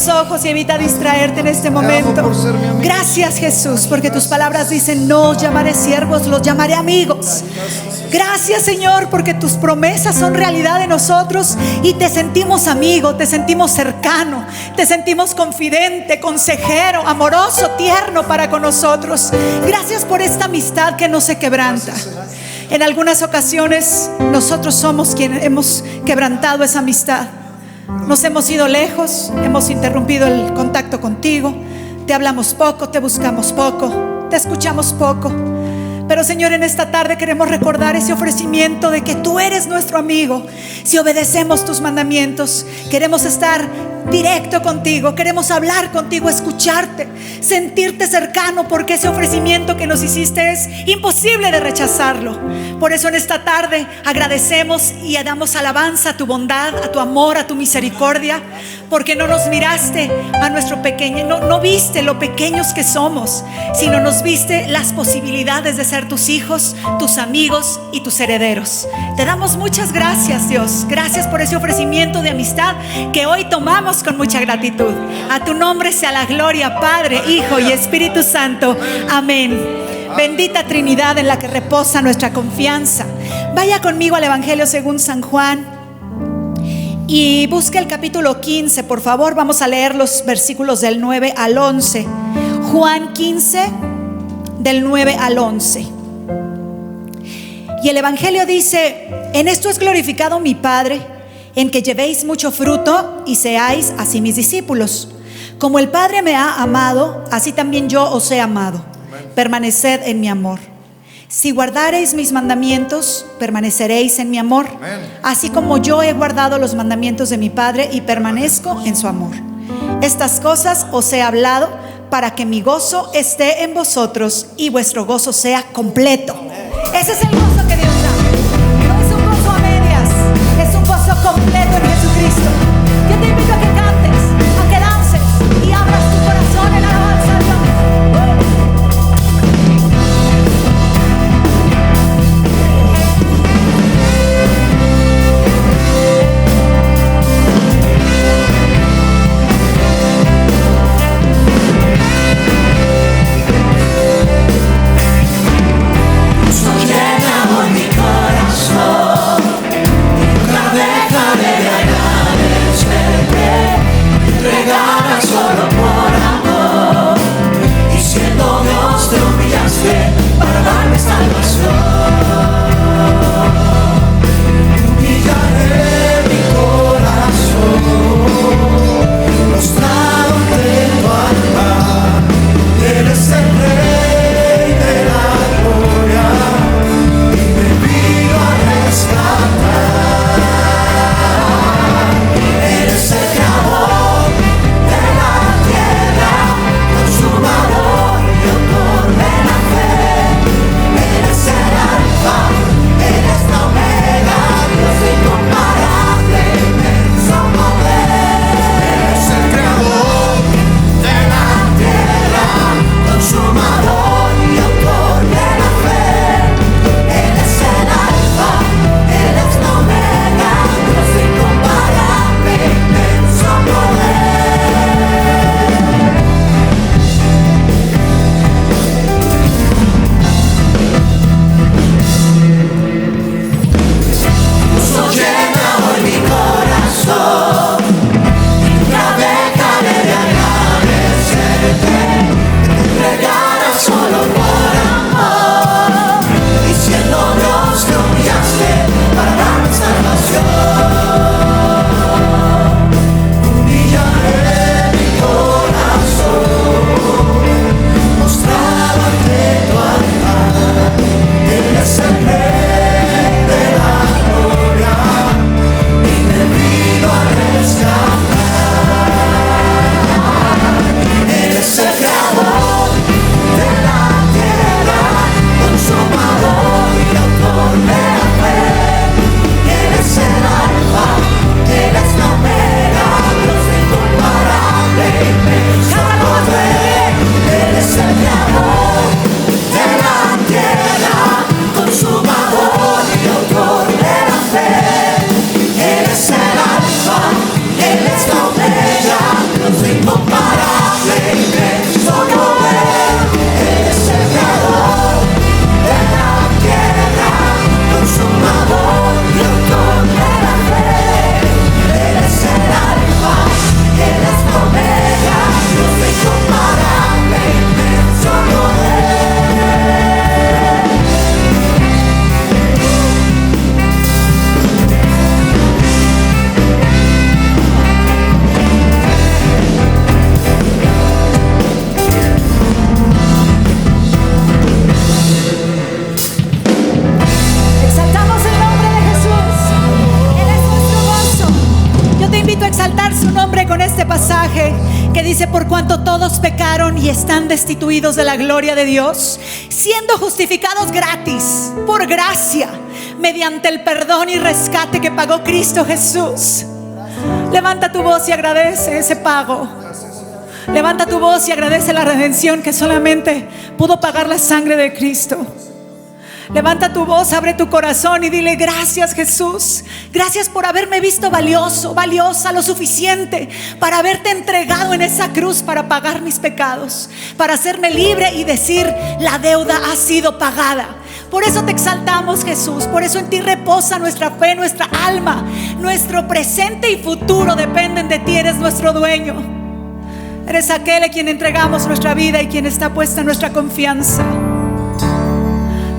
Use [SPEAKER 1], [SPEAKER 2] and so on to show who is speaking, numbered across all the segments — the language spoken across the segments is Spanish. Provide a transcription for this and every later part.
[SPEAKER 1] tus ojos y evita distraerte en este momento. Gracias, Jesús, porque tus palabras dicen: no os llamaré siervos, los llamaré amigos. Gracias, Señor, porque tus promesas son realidad de nosotros y te sentimos amigo, te sentimos cercano, te sentimos confidente, consejero, amoroso, tierno para con nosotros. Gracias por esta amistad que no se quebranta. En algunas ocasiones nosotros somos quienes hemos quebrantado esa amistad. Nos hemos ido lejos, hemos interrumpido el contacto contigo, te hablamos poco, te buscamos poco, te escuchamos poco. Pero, Señor, en esta tarde queremos recordar ese ofrecimiento de que tú eres nuestro amigo. Si obedecemos tus mandamientos, queremos estar directo contigo, queremos hablar contigo, escucharte, sentirte cercano, porque ese ofrecimiento que nos hiciste es imposible de rechazarlo. Por eso en esta tarde agradecemos y damos alabanza a tu bondad, a tu amor, a tu misericordia, porque no nos miraste a nuestro pequeño, no viste lo pequeños que somos, sino nos viste las posibilidades de ser tus hijos, tus amigos y tus herederos. Te damos muchas gracias, Dios. Gracias por ese ofrecimiento de amistad que hoy tomamos con mucha gratitud. A tu nombre sea la gloria, Padre, Hijo y Espíritu Santo. Amén. Bendita Trinidad en la que reposa nuestra confianza. Vaya conmigo al Evangelio según San Juan y busque el capítulo 15, por favor. Vamos a leer los versículos del 9 al 11. Juan 15, del 9 al 11. Y el Evangelio dice: en esto es glorificado mi Padre, en que llevéis mucho fruto y seáis así mis discípulos. Como el Padre me ha amado, así también yo os he amado. Permaneced en mi amor. Si guardareis mis mandamientos, permaneceréis en mi amor, así como yo he guardado los mandamientos de mi Padre y permanezco en su amor. Estas cosas os he hablado para que mi gozo esté en vosotros y vuestro gozo sea completo. Ese es el gozo que Dios da. No es un gozo a medias, es un gozo completo en Jesucristo. Yo te invito a que cantes, a que dances y abras tu corazón en alabanza a Dios.
[SPEAKER 2] Llena hoy mi corazón.
[SPEAKER 1] este pasaje que dice: por cuanto todos pecaron y están destituidos de la gloria de Dios, siendo justificados gratis, por gracia, mediante el perdón y rescate que pagó Cristo Jesús. Levanta tu voz y agradece ese pago. Levanta tu voz y agradece la redención que solamente pudo pagar la sangre de Cristo. Levanta tu voz, abre tu corazón y dile: gracias, Jesús. Gracias por haberme visto valioso, valiosa, lo suficiente para haberte entregado en esa cruz para pagar mis pecados, para hacerme libre y decir: la deuda ha sido pagada. Por eso te exaltamos, Jesús. Por eso en ti reposa nuestra fe, nuestra alma. Nuestro presente y futuro dependen de ti. Eres nuestro dueño. Eres aquel a quien entregamos nuestra vida y quien está puesta nuestra confianza.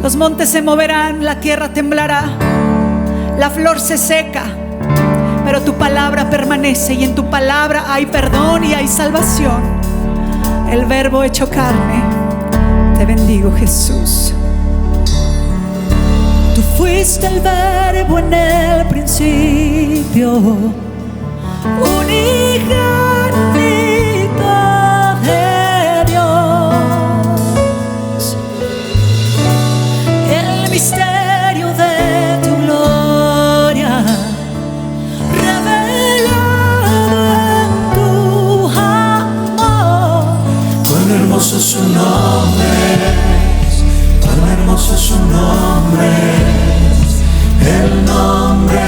[SPEAKER 1] Los montes se moverán, la tierra temblará, la flor se seca, pero tu palabra permanece, y en tu palabra hay perdón y hay salvación. El Verbo hecho carne. Te bendigo, Jesús. Tú fuiste el Verbo en el principio, unigénito de Dios. El misterio de tu gloria, revelado en tu amor.
[SPEAKER 2] Cuán hermoso es su nombre, cuán hermoso es su nombre, el nombre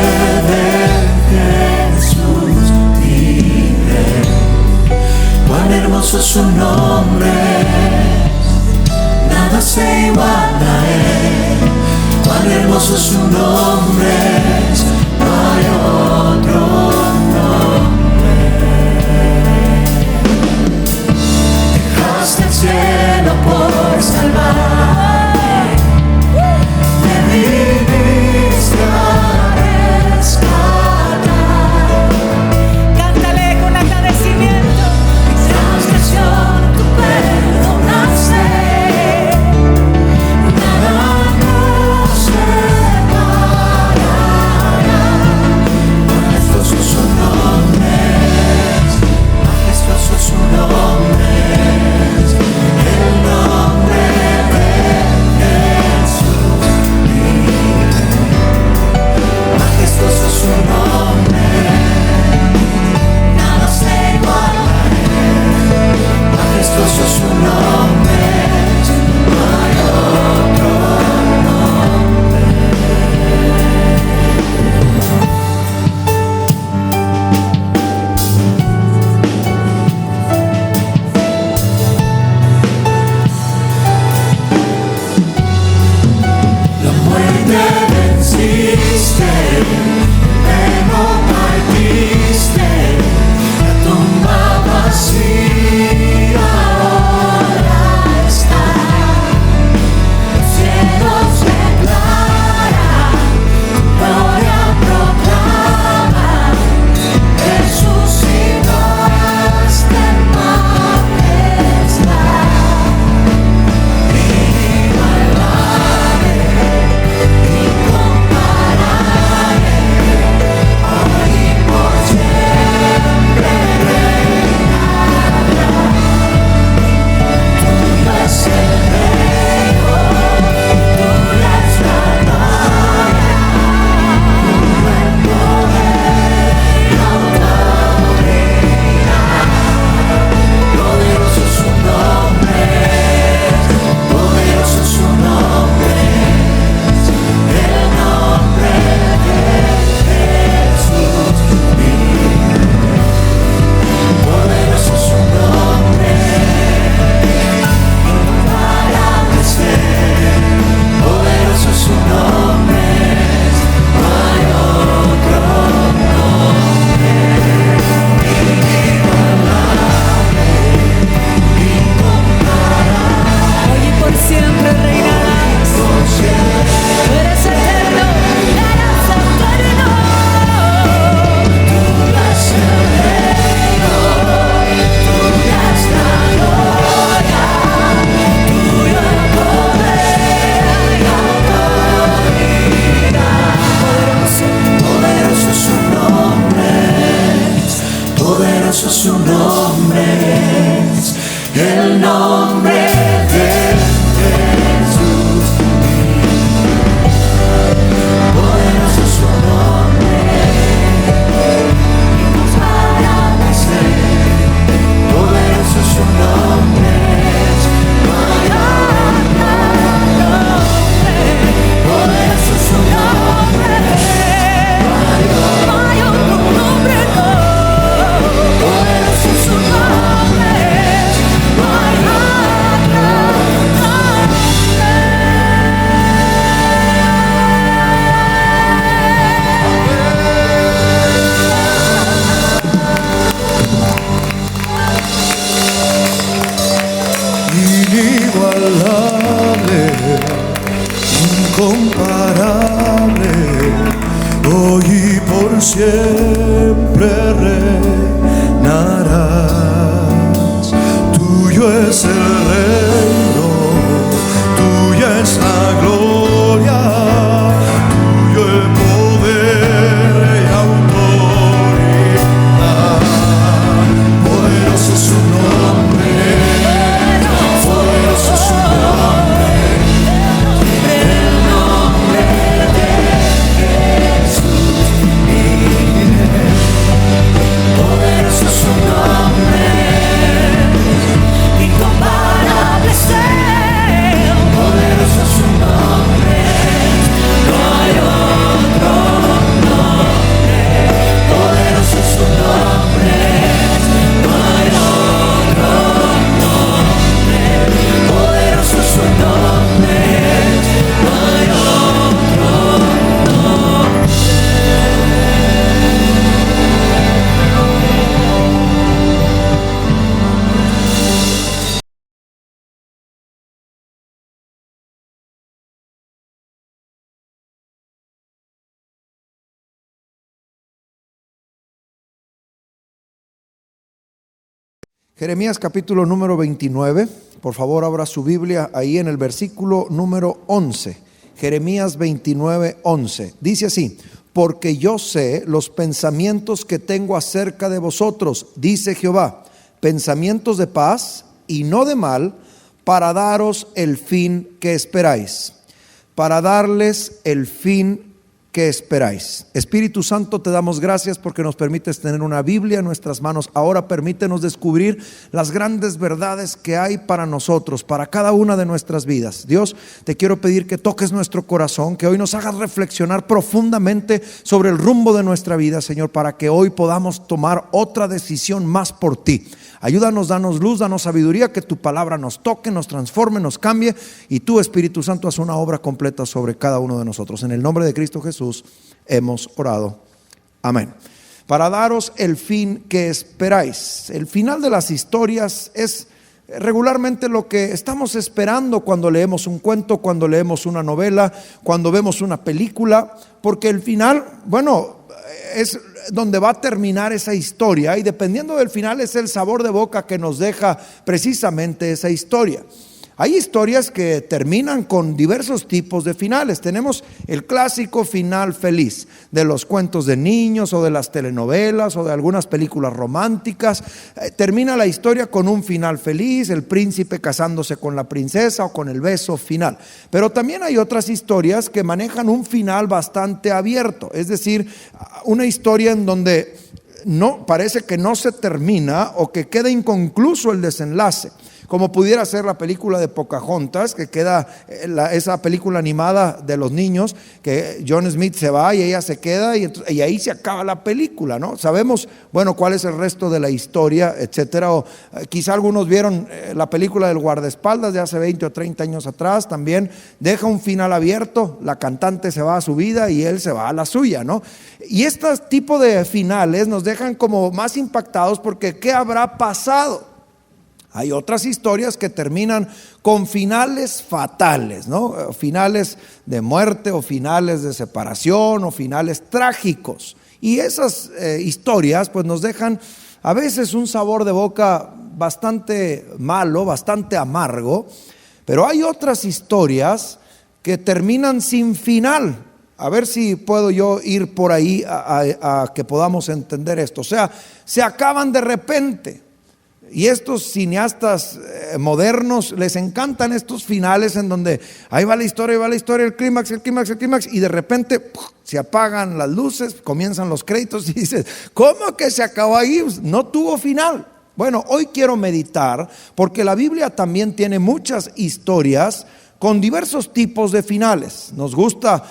[SPEAKER 2] de Jesús mi Rey. Cuán hermoso es su nombre, nada se iguala a él. Cuán hermoso es su nombre, no hay otro nombre. Dejaste el cielo por salvarme, me viniste a rescatar.
[SPEAKER 1] Cántale con agradecimiento.
[SPEAKER 2] Mi transgresión tú perdonaste, nada nos separa. Poderoso su nombre es, el nombre de Jesús. Poderoso su nombre y nos hará vencer. Poderoso su nombre es, no hay otro nombre. Poderoso su nombre es, no hay otro nombre, no. Poderoso su nombre es, no hay otro nombre. Inigualable, incomparable, hoy y por siempre reinarás. Tuyo es el reino, tuya es la gloria, tuyo el poder y autoridad. Poderoso su nombre, poderoso su nombre, el nombre de Jesús. Poderoso su nombre, incomparable sea. Poderoso su nombre, no hay otro nombre. Poderoso su nombre, no hay otro nombre. Poderoso su nombre, no hay otro nombre.
[SPEAKER 3] Jeremías capítulo número 29, por favor abra su Biblia ahí en el versículo número 11. Jeremías 29, 11. Dice así: porque yo sé los pensamientos que tengo acerca de vosotros, dice Jehová, pensamientos de paz y no de mal, para daros el fin que esperáis. Para darles el fin que esperáis. Espíritu Santo, te damos gracias porque nos permites tener una Biblia en nuestras manos. Ahora permítenos descubrir las grandes verdades que hay para nosotros, para cada una de nuestras vidas. Dios, te quiero pedir que toques nuestro corazón, que hoy nos hagas reflexionar profundamente sobre el rumbo de nuestra vida, Señor, para que hoy podamos tomar otra decisión más por ti. Ayúdanos, danos luz, danos sabiduría, que tu palabra nos toque, nos transforme, nos cambie, y tú, Espíritu Santo, haz una obra completa sobre cada uno de nosotros. En el nombre de Cristo Jesús hemos orado. Amén. Para daros el fin que esperáis. El final de las historias es regularmente lo que estamos esperando cuando leemos un cuento, cuando leemos una novela, cuando vemos una película, porque el final, bueno, es donde va a terminar esa historia, y dependiendo del final es el sabor de boca que nos deja precisamente esa historia. Hay historias que terminan con diversos tipos de finales. Tenemos el clásico final feliz de los cuentos de niños o de las telenovelas o de algunas películas románticas. Termina la historia con un final feliz, el príncipe casándose con la princesa o con el beso final. Pero también hay otras historias que manejan un final bastante abierto, es decir, una historia en donde no parece que no se termina o que queda inconcluso el desenlace, como pudiera ser la película de Pocahontas, que queda esa película animada de los niños, que John Smith se va y ella se queda, y ahí se acaba la película, ¿no? Sabemos, bueno, cuál es el resto de la historia, etcétera. O quizá algunos vieron la película del guardaespaldas de hace 20 o 30 años atrás, también deja un final abierto, la cantante se va a su vida y él se va a la suya, ¿no? Y este tipo de finales nos dejan como más impactados, porque ¿qué habrá pasado? Hay otras historias que terminan con finales fatales, ¿no? Finales de muerte o finales de separación o finales trágicos. Y esas historias pues nos dejan a veces un sabor de boca bastante malo, bastante amargo. Pero hay otras historias que terminan sin final. A ver si puedo yo ir por ahí a que podamos entender esto. O sea, se acaban de repente. Y estos cineastas modernos les encantan estos finales en donde ahí va la historia, el clímax, y de repente se apagan las luces, comienzan los créditos y dices, ¿cómo que se acabó ahí? No tuvo final. Bueno, hoy quiero meditar porque la Biblia también tiene muchas historias con diversos tipos de finales. Nos gusta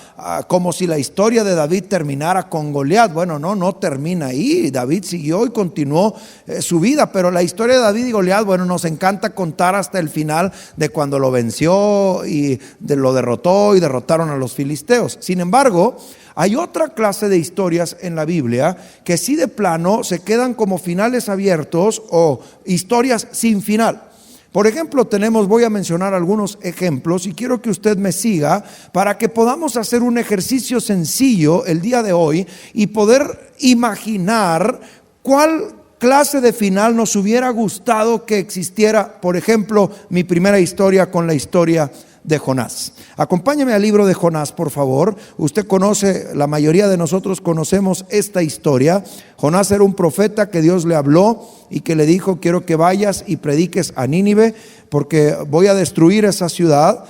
[SPEAKER 3] como si la historia de David terminara con Goliat. Bueno, no termina ahí. David siguió y continuó su vida, pero la historia de David y Goliat, bueno, nos encanta contar hasta el final de cuando lo venció y lo derrotó y derrotaron a los filisteos. Sin embargo, hay otra clase de historias en la Biblia que sí de plano se quedan como finales abiertos o historias sin final. Por ejemplo, voy a mencionar algunos ejemplos y quiero que usted me siga para que podamos hacer un ejercicio sencillo el día de hoy y poder imaginar cuál clase de final nos hubiera gustado que existiera. Por ejemplo, mi primera historia con la historia de Jonás. Acompáñame al libro de Jonás, por favor. Usted conoce, la mayoría de nosotros conocemos esta historia. Jonás era un profeta que Dios le habló y que le dijo: quiero que vayas y prediques a Nínive porque voy a destruir esa ciudad.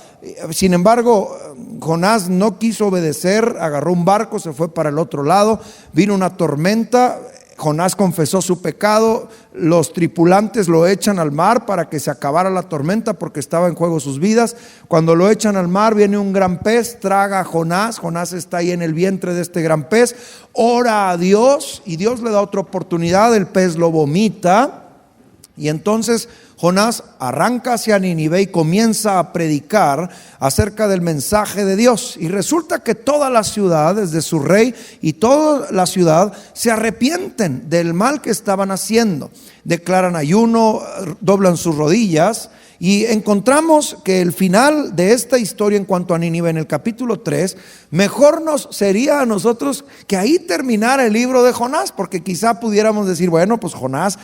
[SPEAKER 3] Sin embargo, Jonás no quiso obedecer, agarró un barco, se fue para el otro lado, vino una tormenta. Jonás confesó su pecado, los tripulantes lo echan al mar para que se acabara la tormenta porque estaba en juego sus vidas. Cuando lo echan al mar, viene un gran pez, traga a Jonás. Jonás está ahí en el vientre de este gran pez, ora a Dios y Dios le da otra oportunidad, el pez lo vomita. Y entonces Jonás arranca hacia Nínive y comienza a predicar acerca del mensaje de Dios. Y resulta que toda la ciudad, desde su rey y toda la ciudad, se arrepienten del mal que estaban haciendo. Declaran ayuno, doblan sus rodillas. Y encontramos que el final de esta historia en cuanto a Nínive, en el capítulo 3, mejor nos sería a nosotros que ahí terminara el libro de Jonás, porque quizá pudiéramos decir, bueno, pues Jonás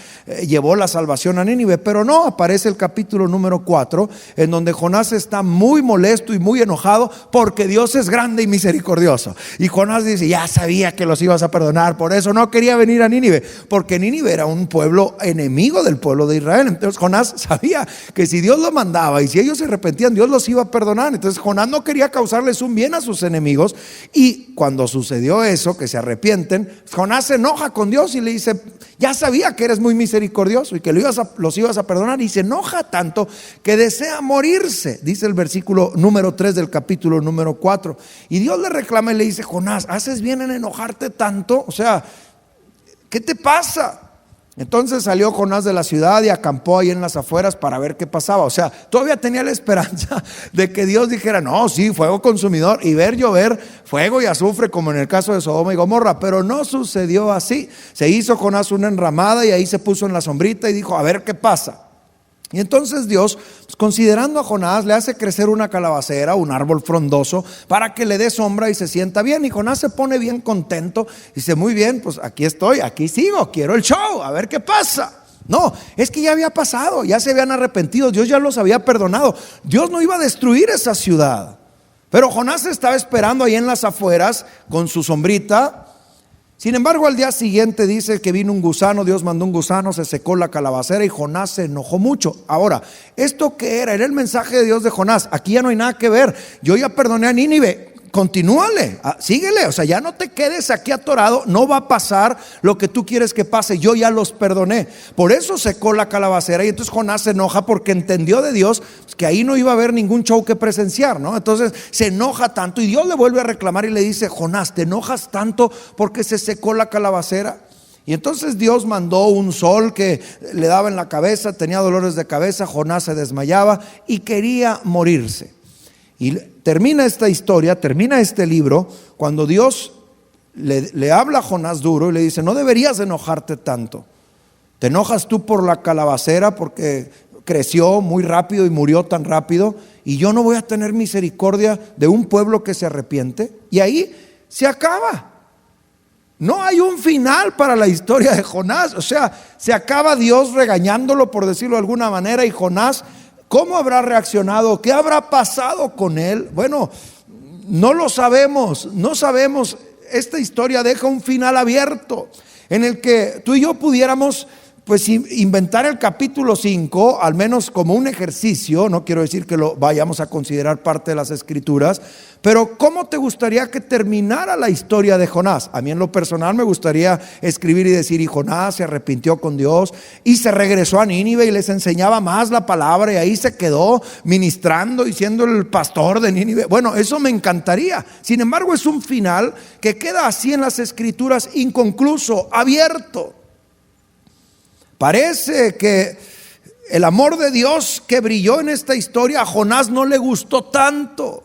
[SPEAKER 3] llevó la salvación a Nínive, pero no, aparece el capítulo número 4, en donde Jonás está muy molesto y muy enojado porque Dios es grande y misericordioso. Y Jonás dice, ya sabía que los ibas a perdonar, por eso no quería venir a Nínive, porque Nínive era un pueblo enemigo del pueblo de Israel. Entonces Jonás sabía que si Dios lo mandaba y si ellos se arrepentían, Dios los iba a perdonar. Entonces Jonás no quería causarles un bien a sus enemigos. Y cuando sucedió eso, que se arrepienten, Jonás se enoja con Dios y le dice, ya sabía que eres muy misericordioso y que los ibas a perdonar. Y se enoja tanto que desea morirse, dice el versículo número 3 del capítulo número 4. Y Dios le reclama y le dice, Jonás, ¿haces bien en enojarte tanto? O sea, ¿qué te pasa? Entonces salió Jonás de la ciudad y acampó ahí en las afueras para ver qué pasaba. O sea, todavía tenía la esperanza de que Dios dijera, no, sí, fuego consumidor, y ver llover fuego y azufre como en el caso de Sodoma y Gomorra. Pero no sucedió así. Se hizo Jonás una enramada y ahí se puso en la sombrita y dijo, a ver qué pasa. Y entonces Dios, pues, considerando a Jonás, le hace crecer una calabacera, un árbol frondoso, para que le dé sombra y se sienta bien. Y Jonás se pone bien contento. Dice, muy bien, pues aquí estoy, aquí sigo, quiero el show, a ver qué pasa. No, es que ya había pasado, ya se habían arrepentido, Dios ya los había perdonado. Dios no iba a destruir esa ciudad. Pero Jonás estaba esperando ahí en las afueras con su sombrita. Sin embargo, al día siguiente dice que vino un gusano, Dios mandó un gusano, se secó la calabacera y Jonás se enojó mucho. Ahora, ¿esto qué era? Era el mensaje de Dios de Jonás. Aquí ya no hay nada que ver. Yo ya perdoné a Nínive. Continúale, síguele, o sea, ya no te quedes aquí atorado, no va a pasar lo que tú quieres que pase, yo ya los perdoné. Por eso secó la calabacera y entonces Jonás se enoja porque entendió de Dios que ahí no iba a haber ningún show que presenciar, ¿no? Entonces se enoja tanto y Dios le vuelve a reclamar y le dice, Jonás, ¿te enojas tanto porque se secó la calabacera? Y entonces Dios mandó un sol que le daba en la cabeza, tenía dolores de cabeza, Jonás se desmayaba y quería morirse. Y termina esta historia, termina este libro, cuando Dios le habla a Jonás duro y le dice, no deberías enojarte tanto. Te enojas tú por la calabacera porque creció muy rápido y murió tan rápido, y yo no voy a tener misericordia de un pueblo que se arrepiente. Y ahí se acaba. No hay un final para la historia de Jonás. O sea, se acaba Dios regañándolo, por decirlo de alguna manera, y Jonás, ¿cómo habrá reaccionado? ¿Qué habrá pasado con él? Bueno, No lo sabemos, no sabemos. Esta historia deja un final abierto en el que tú y yo pudiéramos pues inventar el capítulo 5, al menos como un ejercicio. No quiero decir que lo vayamos a considerar parte de las escrituras, pero ¿cómo te gustaría que terminara la historia de Jonás? A mí en lo personal me gustaría escribir y decir: y Jonás se arrepintió con Dios y se regresó a Nínive y les enseñaba más la palabra, y ahí se quedó ministrando y siendo el pastor de Nínive. Bueno, eso me encantaría. Sin embargo, es un final que queda así en las escrituras, inconcluso, abierto. Parece que el amor de Dios que brilló en esta historia a Jonás no le gustó tanto.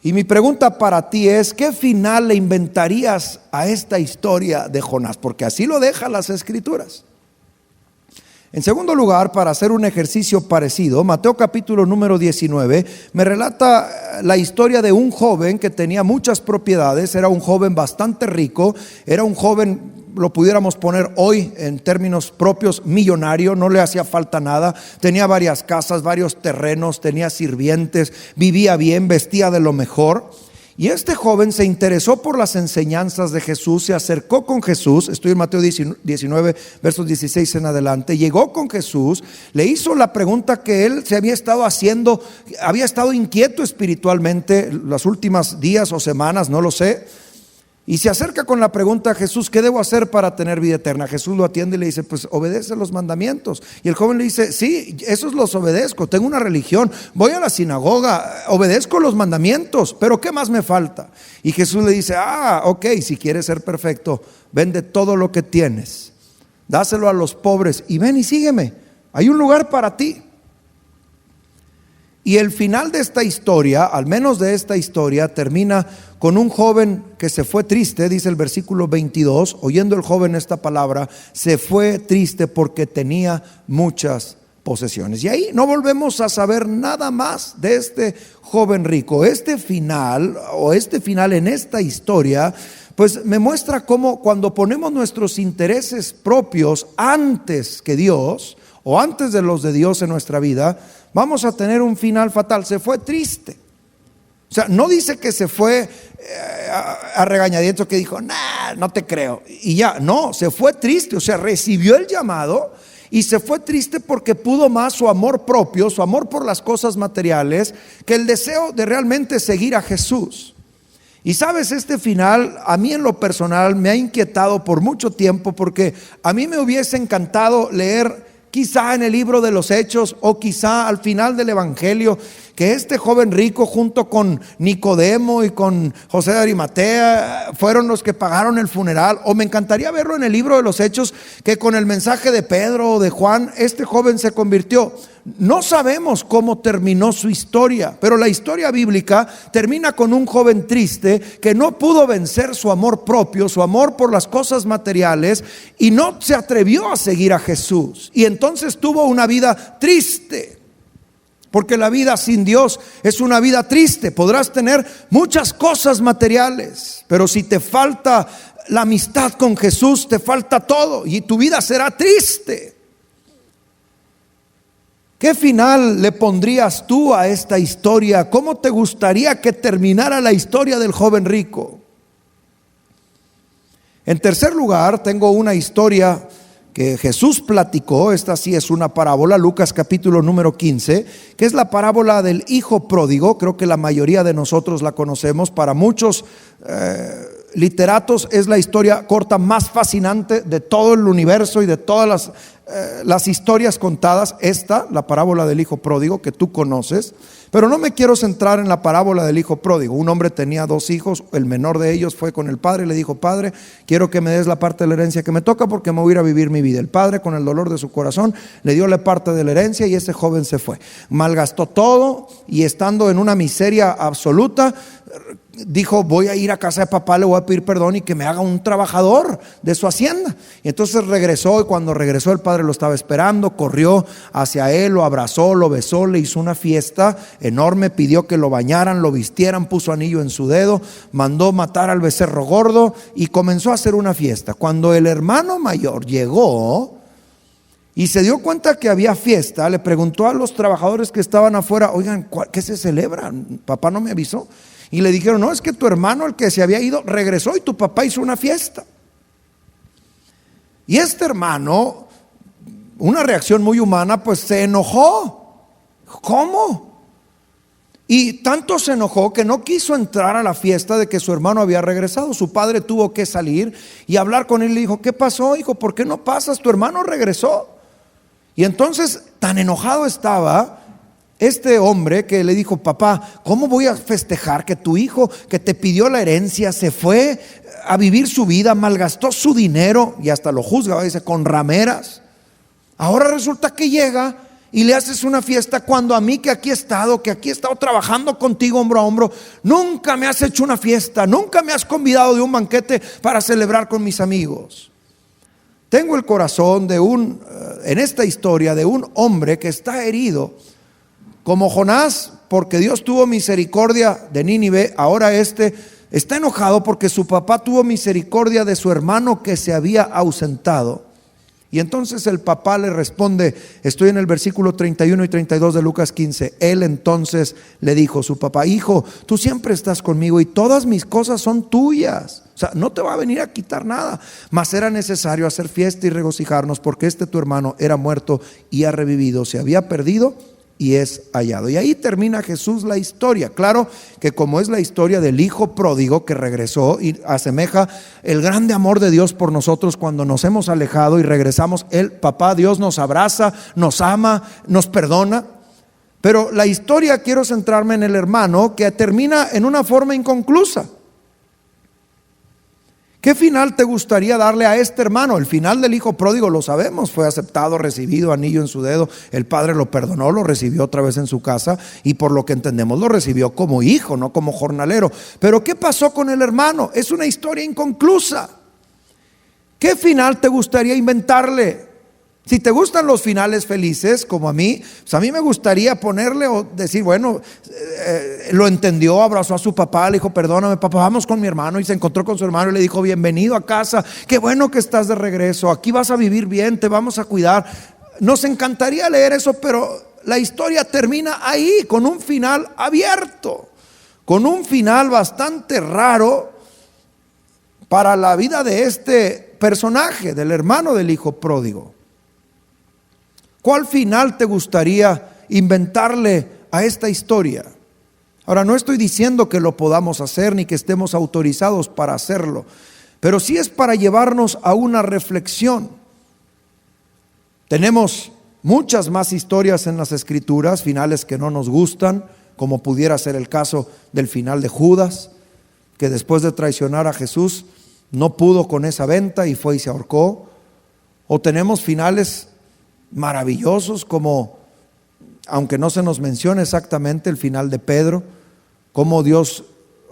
[SPEAKER 3] Y mi pregunta para ti es: ¿qué final le inventarías a esta historia de Jonás? Porque así lo dejan las escrituras. En segundo lugar, para hacer un ejercicio parecido, Mateo capítulo número 19 me relata la historia de un joven que tenía muchas propiedades. Era un joven bastante rico, era un joven, lo pudiéramos poner hoy en términos propios, millonario. No le hacía falta nada, tenía varias casas, varios terrenos, tenía sirvientes, vivía bien, vestía de lo mejor. Y este joven se interesó por las enseñanzas de Jesús, se acercó con Jesús. Estoy en Mateo 19, versos 16 en adelante. Llegó con Jesús, le hizo la pregunta que él se había estado haciendo. Había estado inquieto espiritualmente los últimos días o semanas, no lo sé. Y se acerca con la pregunta a Jesús: ¿qué debo hacer para tener vida eterna? Jesús lo atiende y le dice: pues obedece los mandamientos. Y el joven le dice: sí, esos los obedezco, tengo una religión, voy a la sinagoga, obedezco los mandamientos, pero ¿qué más me falta? Y Jesús le dice: ok, si quieres ser perfecto, vende todo lo que tienes, dáselo a los pobres y ven y sígueme, hay un lugar para ti. Y el final de esta historia, al menos de esta historia, termina con un joven que se fue triste. Dice el versículo 22, oyendo el joven esta palabra, se fue triste porque tenía muchas posesiones. Y ahí no volvemos a saber nada más de este joven rico. Este final en esta historia, pues me muestra cómo cuando ponemos nuestros intereses propios antes que Dios, o antes de los de Dios en nuestra vida, vamos a tener un final fatal. Se fue triste. O sea, no dice que se fue a regañadientos, que dijo: no te creo, y ya. No, se fue triste. O sea, recibió el llamado y se fue triste porque pudo más su amor propio, su amor por las cosas materiales, que el deseo de realmente seguir a Jesús. Y sabes, este final a mí en lo personal me ha inquietado por mucho tiempo, porque a mí me hubiese encantado leer quizá en el libro de los Hechos, o quizá al final del Evangelio, que este joven rico junto con Nicodemo y con José de Arimatea fueron los que pagaron el funeral. O me encantaría verlo en el libro de los Hechos, que con el mensaje de Pedro o de Juan, este joven se convirtió. No sabemos cómo terminó su historia, pero la historia bíblica termina con un joven triste que no pudo vencer su amor propio, su amor por las cosas materiales, y no se atrevió a seguir a Jesús. Y entonces tuvo una vida triste, porque la vida sin Dios es una vida triste. Podrás tener muchas cosas materiales, pero si te falta la amistad con Jesús, te falta todo y tu vida será triste. ¿Qué final le pondrías tú a esta historia? ¿Cómo te gustaría que terminara la historia del joven rico? En tercer lugar, tengo una historia que Jesús platicó. Esta sí es una parábola, Lucas capítulo número 15, que es la parábola del hijo pródigo. Creo que la mayoría de nosotros la conocemos. Para muchos literatos es la historia corta más fascinante de todo el universo y de todas las historias contadas. Esta, la parábola del hijo pródigo, que tú conoces. Pero no me quiero centrar en la parábola del hijo pródigo. Un hombre tenía 2 hijos, el menor de ellos fue con el padre y le dijo: Padre, quiero que me des la parte de la herencia que me toca, porque me voy a ir a vivir mi vida. El padre, con el dolor de su corazón, le dio la parte de la herencia y ese joven se fue. Malgastó todo y, estando en una miseria absoluta, dijo: voy a ir a casa de papá, le voy a pedir perdón y que me haga un trabajador de su hacienda. Y entonces regresó, y cuando regresó el padre lo estaba esperando, corrió hacia él, lo abrazó, lo besó, le hizo una fiesta enorme, pidió que lo bañaran, lo vistieran, puso anillo en su dedo, mandó matar al becerro gordo y comenzó a hacer una fiesta. Cuando el hermano mayor llegó y se dio cuenta que había fiesta, le preguntó a los trabajadores que estaban afuera: oigan, ¿qué se celebra? Papá no me avisó. Y le dijeron: no, es que tu hermano, el que se había ido, regresó y tu papá hizo una fiesta. Y este hermano, una reacción muy humana, pues se enojó. ¿Cómo? Y tanto se enojó que no quiso entrar a la fiesta de que su hermano había regresado. Su padre tuvo que salir y hablar con él. Le dijo: ¿qué pasó, hijo? ¿Por qué no pasas? Tu hermano regresó. Y entonces tan enojado estaba este hombre que le dijo: papá, ¿cómo voy a festejar que tu hijo, que te pidió la herencia, se fue a vivir su vida, malgastó su dinero? Y hasta lo juzga, dice, con rameras. Ahora resulta que llega y le haces una fiesta, cuando a mí, que aquí he estado trabajando contigo hombro a hombro, nunca me has hecho una fiesta, nunca me has convidado de un banquete para celebrar con mis amigos. Tengo el corazón en esta historia, de un hombre que está herido como Jonás, porque Dios tuvo misericordia de Nínive. Ahora está enojado porque su papá tuvo misericordia de su hermano que se había ausentado. Y entonces el papá le responde, estoy en el versículo 31 y 32 de Lucas 15. Él entonces le dijo, su papá: hijo, tú siempre estás conmigo y todas mis cosas son tuyas. O sea, no te va a venir a quitar nada. Mas era necesario hacer fiesta y regocijarnos, porque tu hermano era muerto y ha revivido, se había perdido y es hallado. Y ahí termina Jesús la historia. Claro que como es la historia del hijo pródigo que regresó, y asemeja el grande amor de Dios por nosotros cuando nos hemos alejado y regresamos. El papá Dios nos abraza, nos ama, nos perdona. Pero la historia, quiero centrarme en el hermano que termina en una forma inconclusa. ¿Qué final te gustaría darle a este hermano? El final del hijo pródigo lo sabemos: fue aceptado, recibido, anillo en su dedo. El padre lo perdonó, lo recibió otra vez en su casa, y por lo que entendemos lo recibió como hijo, no como jornalero. Pero ¿qué pasó con el hermano? Es una historia inconclusa. ¿Qué final te gustaría inventarle? Si te gustan los finales felices, como a mí, pues a mí me gustaría ponerle o decir, bueno, lo entendió, abrazó a su papá, le dijo: perdóname papá, vamos con mi hermano. Y se encontró con su hermano y le dijo: bienvenido a casa, qué bueno que estás de regreso, aquí vas a vivir bien, te vamos a cuidar. Nos encantaría leer eso, pero la historia termina ahí, con un final abierto, con un final bastante raro para la vida de este personaje, del hermano del hijo pródigo. ¿Cuál final te gustaría inventarle a esta historia? Ahora, no estoy diciendo que lo podamos hacer ni que estemos autorizados para hacerlo, pero sí es para llevarnos a una reflexión. Tenemos muchas más historias en las Escrituras, finales que no nos gustan, como pudiera ser el caso del final de Judas, que después de traicionar a Jesús no pudo con esa venta y fue y se ahorcó. O tenemos finales maravillosos como, aunque no se nos menciona exactamente, el final de Pedro, cómo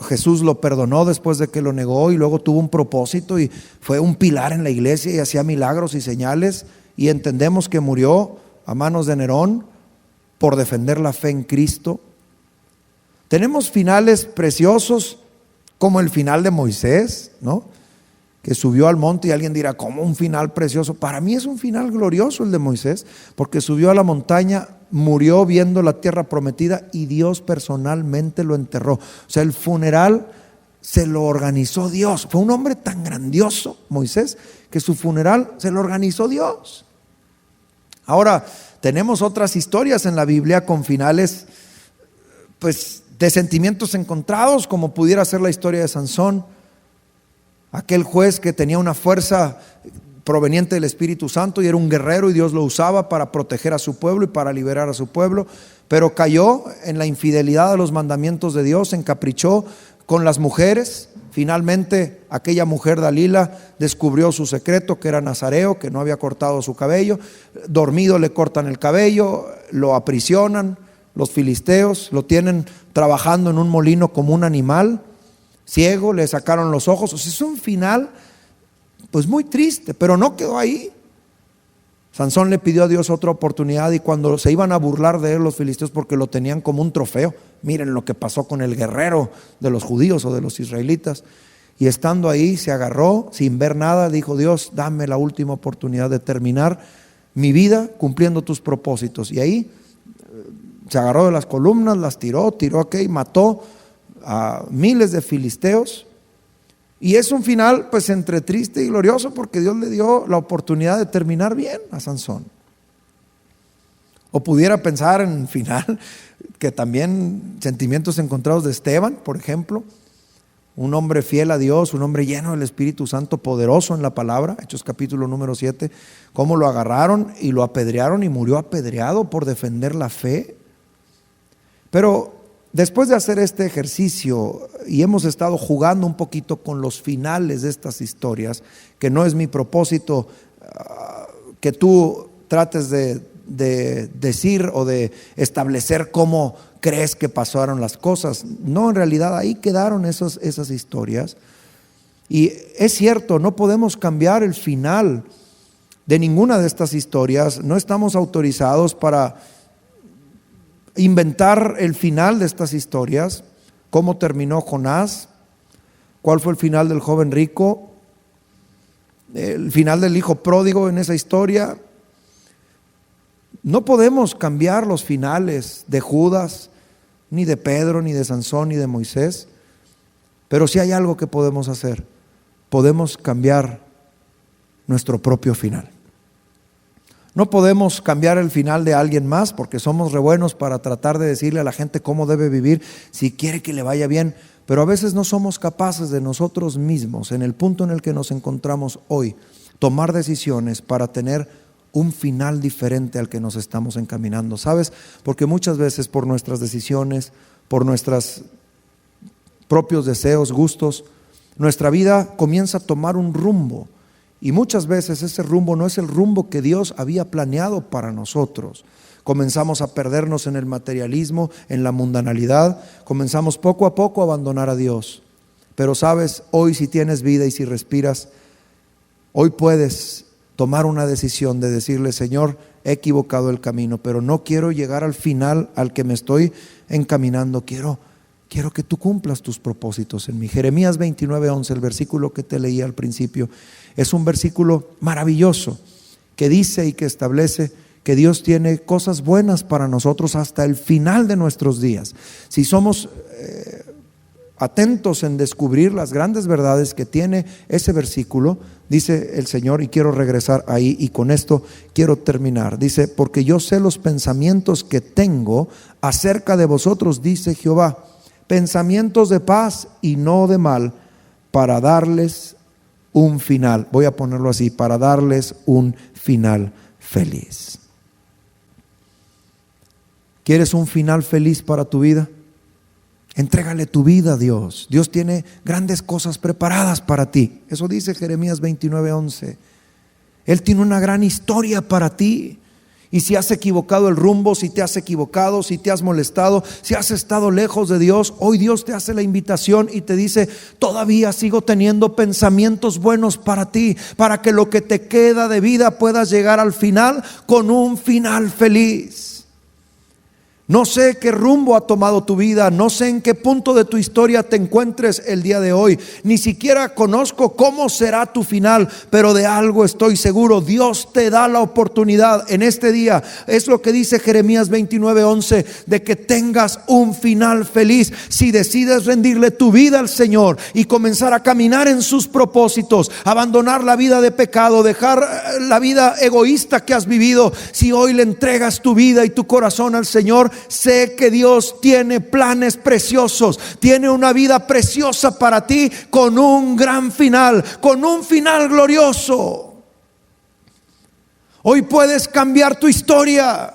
[SPEAKER 3] Jesús lo perdonó después de que lo negó, y luego tuvo un propósito y fue un pilar en la iglesia y hacía milagros y señales, y entendemos que murió a manos de Nerón por defender la fe en Cristo. Tenemos finales preciosos como el final de Moisés, ¿no?, que subió al monte, y alguien dirá: ¿cómo un final precioso? Para mí es un final glorioso el de Moisés, porque subió a la montaña, murió viendo la tierra prometida y Dios personalmente lo enterró. O sea, el funeral se lo organizó Dios. Fue un hombre tan grandioso, Moisés, que su funeral se lo organizó Dios. Ahora, tenemos otras historias en la Biblia con finales, pues, de sentimientos encontrados, como pudiera ser la historia de Sansón. Aquel juez que tenía una fuerza proveniente del Espíritu Santo y era un guerrero, y Dios lo usaba para proteger a su pueblo y para liberar a su pueblo, pero cayó en la infidelidad a los mandamientos de Dios, se encaprichó con las mujeres. Finalmente aquella mujer Dalila descubrió su secreto, que era nazareo, que no había cortado su cabello. Dormido le cortan el cabello, lo aprisionan los filisteos, lo tienen trabajando en un molino como un animal. Ciego, le sacaron los ojos. O sea, es un final pues muy triste, pero no quedó ahí. Sansón le pidió a Dios otra oportunidad, y cuando se iban a burlar de él los filisteos porque lo tenían como un trofeo, miren lo que pasó con el guerrero de los judíos o de los israelitas, y estando ahí se agarró sin ver nada, dijo: Dios, dame la última oportunidad de terminar mi vida cumpliendo tus propósitos. Y ahí se agarró de las columnas, las tiró aquí, mató a miles de filisteos. Y es un final pues entre triste y glorioso, porque Dios le dio la oportunidad de terminar bien a Sansón. O pudiera pensar en el final que también sentimientos encontrados de Esteban, por ejemplo, un hombre fiel a Dios, un hombre lleno del Espíritu Santo, poderoso en la palabra. Hechos capítulo número 7, cómo lo agarraron y lo apedrearon y murió apedreado por defender la fe. Pero después de hacer este ejercicio, y hemos estado jugando un poquito con los finales de estas historias, que no es mi propósito que tú trates de decir o de establecer cómo crees que pasaron las cosas. No, en realidad ahí quedaron esas historias. Y es cierto, no podemos cambiar el final de ninguna de estas historias. No estamos autorizados para inventar el final de estas historias. Cómo terminó Jonás, cuál fue el final del joven rico, el final del hijo pródigo en esa historia. No podemos cambiar los finales de Judas, ni de Pedro, ni de Sansón, ni de Moisés. Pero sí hay algo que podemos hacer. Podemos cambiar nuestro propio final. No podemos cambiar el final de alguien más, porque somos re buenos para tratar de decirle a la gente cómo debe vivir, si quiere que le vaya bien. Pero a veces no somos capaces de nosotros mismos, en el punto en el que nos encontramos hoy, tomar decisiones para tener un final diferente al que nos estamos encaminando. ¿Sabes? Porque muchas veces por nuestras decisiones, por nuestros propios deseos, gustos, nuestra vida comienza a tomar un rumbo. Y muchas veces ese rumbo no es el rumbo que Dios había planeado para nosotros. Comenzamos a perdernos en el materialismo, en la mundanalidad. Comenzamos poco a poco a abandonar a Dios. Pero sabes, hoy si tienes vida y si respiras, hoy puedes tomar una decisión de decirle: Señor, he equivocado el camino, pero no quiero llegar al final al que me estoy encaminando. Quiero que tú cumplas tus propósitos en mí. Jeremías 29:11, el versículo que te leí al principio, es un versículo maravilloso que dice y que establece que Dios tiene cosas buenas para nosotros hasta el final de nuestros días. Si somos atentos en descubrir las grandes verdades que tiene ese versículo, dice el Señor, y quiero regresar ahí y con esto quiero terminar. Dice: porque yo sé los pensamientos que tengo acerca de vosotros, dice Jehová, pensamientos de paz y no de mal, para darles un final. Voy a ponerlo así: para darles un final feliz. ¿Quieres un final feliz para tu vida? Entrégale tu vida a Dios. Dios tiene grandes cosas preparadas para ti. Eso dice Jeremías 29:11. Él tiene una gran historia para ti. Y si has equivocado el rumbo, si te has equivocado, si te has molestado, si has estado lejos de Dios, hoy Dios te hace la invitación y te dice: todavía sigo teniendo pensamientos buenos para ti, para que lo que te queda de vida puedas llegar al final con un final feliz. No sé qué rumbo ha tomado tu vida, no sé en qué punto de tu historia te encuentres el día de hoy, ni siquiera conozco cómo será tu final, pero de algo estoy seguro: Dios te da la oportunidad en este día. Es lo que dice Jeremías 29:11, de que tengas un final feliz si decides rendirle tu vida al Señor y comenzar a caminar en sus propósitos, abandonar la vida de pecado, dejar la vida egoísta que has vivido. Si hoy le entregas tu vida y tu corazón al Señor, sé que Dios tiene planes preciosos, tiene una vida preciosa para ti, con un gran final, con un final glorioso. Hoy puedes cambiar tu historia.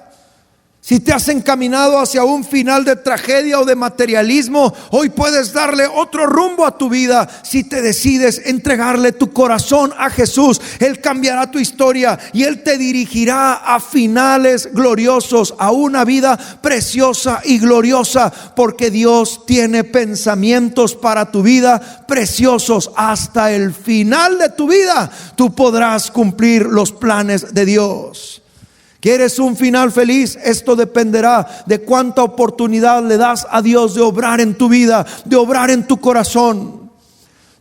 [SPEAKER 3] Si te has encaminado hacia un final de tragedia o de materialismo, hoy puedes darle otro rumbo a tu vida. Si te decides entregarle tu corazón a Jesús, Él cambiará tu historia y Él te dirigirá a finales gloriosos, a una vida preciosa y gloriosa, porque Dios tiene pensamientos para tu vida preciosos. Hasta el final de tu vida tú podrás cumplir los planes de Dios. ¿Quieres un final feliz? Esto dependerá de cuánta oportunidad le das a Dios de obrar en tu vida, de obrar en tu corazón.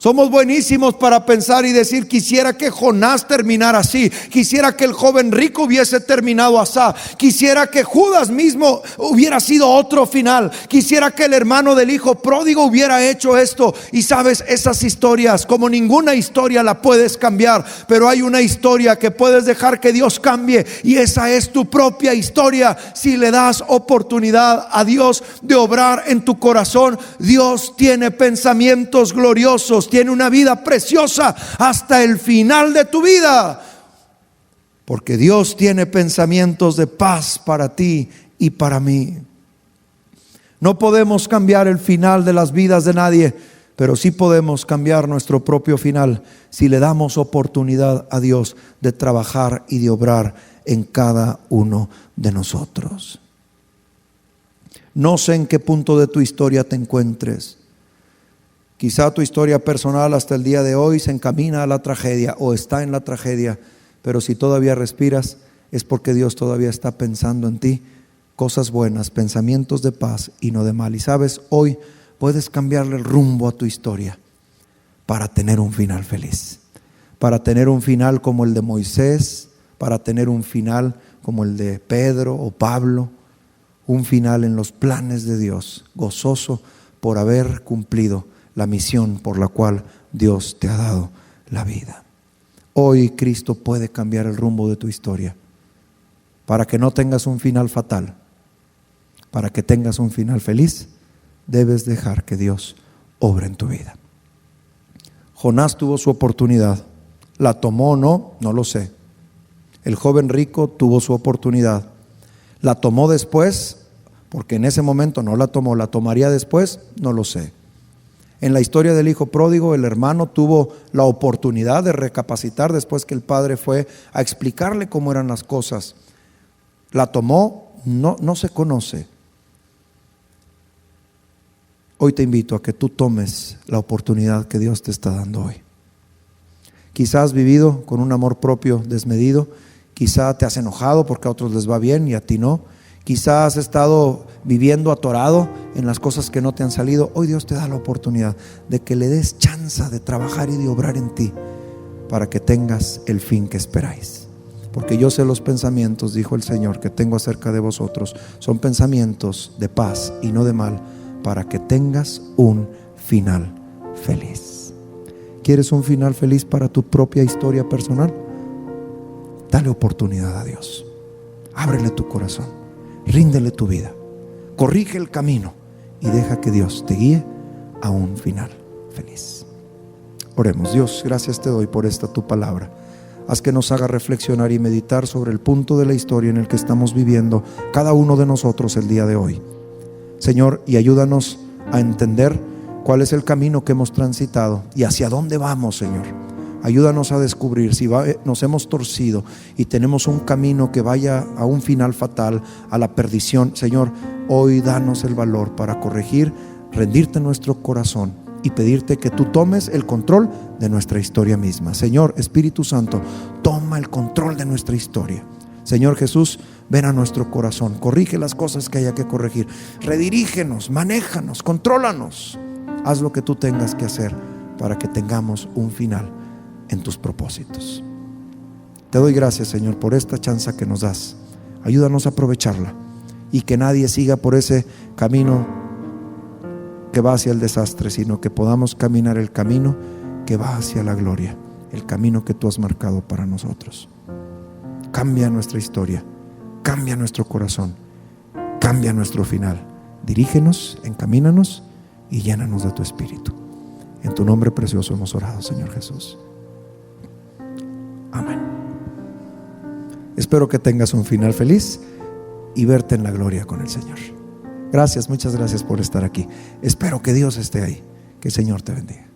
[SPEAKER 3] Somos buenísimos para pensar y decir: quisiera que Jonás terminara así, quisiera que el joven rico hubiese terminado así, quisiera que Judas mismo hubiera sido otro final, quisiera que el hermano del hijo pródigo hubiera hecho esto. Y sabes, esas historias, como ninguna historia la puedes cambiar, pero hay una historia que puedes dejar que Dios cambie, y esa es tu propia historia. Si le das oportunidad a Dios de obrar en tu corazón, Dios tiene pensamientos gloriosos, tiene una vida preciosa hasta el final de tu vida, porque Dios tiene pensamientos de paz para ti y para mí. No podemos cambiar el final de las vidas de nadie, pero sí podemos cambiar nuestro propio final si le damos oportunidad a Dios de trabajar y de obrar en cada uno de nosotros. No sé en qué punto de tu historia te encuentres. Quizá tu historia personal hasta el día de hoy se encamina a la tragedia o está en la tragedia, pero si todavía respiras es porque Dios todavía está pensando en ti cosas buenas, pensamientos de paz y no de mal. Y sabes, hoy puedes cambiarle el rumbo a tu historia para tener un final feliz, para tener un final como el de Moisés, para tener un final como el de Pedro o Pablo, un final en los planes de Dios, gozoso por haber cumplido la misión por la cual Dios te ha dado la vida. Hoy Cristo puede cambiar el rumbo de tu historia para que no tengas un final fatal, para que tengas un final feliz. Debes dejar que Dios obre en tu vida. Jonás tuvo su oportunidad. ¿La tomó o no? No lo sé. El joven rico tuvo su oportunidad. ¿La tomó después? Porque en ese momento no la tomó. ¿La tomaría después? No lo sé. En la historia del hijo pródigo, el hermano tuvo la oportunidad de recapacitar después que el padre fue a explicarle cómo eran las cosas. ¿La tomó? No se conoce. Hoy te invito a que tú tomes la oportunidad que Dios te está dando hoy. Quizás has vivido con un amor propio desmedido, quizá te has enojado porque a otros les va bien y a ti no. Quizás has estado viviendo atorado en las cosas que no te han salido. Hoy Dios te da la oportunidad de que le des chance de trabajar y de obrar en ti para que tengas el fin que esperáis. Porque yo sé los pensamientos, dijo el Señor, que tengo acerca de vosotros. Son pensamientos de paz y no de mal, para que tengas un final feliz. ¿Quieres un final feliz para tu propia historia personal? Dale oportunidad a Dios. Ábrele tu corazón. Ríndele tu vida, corrige el camino y deja que Dios te guíe a un final feliz. Oremos. Dios, gracias te doy por esta tu palabra. Haz que nos haga reflexionar y meditar sobre el punto de la historia en el que estamos viviendo cada uno de nosotros el día de hoy, Señor, y ayúdanos a entender cuál es el camino que hemos transitado y hacia dónde vamos, Señor. Ayúdanos a descubrir si nos hemos torcido y tenemos un camino que vaya a un final fatal, a la perdición. Señor, hoy danos el valor para corregir, rendirte nuestro corazón y pedirte que tú tomes el control de nuestra historia misma. Señor, Espíritu Santo, toma el control de nuestra historia. Señor Jesús, ven a nuestro corazón, corrige las cosas que haya que corregir, redirígenos, manéjanos, contrólanos. Haz lo que tú tengas que hacer para que tengamos un final en tus propósitos. Te doy gracias, Señor, por esta chance que nos das. Ayúdanos a aprovecharla y que nadie siga por ese camino que va hacia el desastre, sino que podamos caminar el camino que va hacia la gloria, el camino que tú has marcado para nosotros. Cambia nuestra historia, cambia nuestro corazón, cambia nuestro final. Dirígenos, encamínanos y llénanos de tu Espíritu. En tu nombre precioso hemos orado, Señor Jesús. Amén. Espero que tengas un final feliz y verte en la gloria con el Señor. Gracias, muchas gracias por estar aquí. Espero que Dios esté ahí. Que el Señor te bendiga.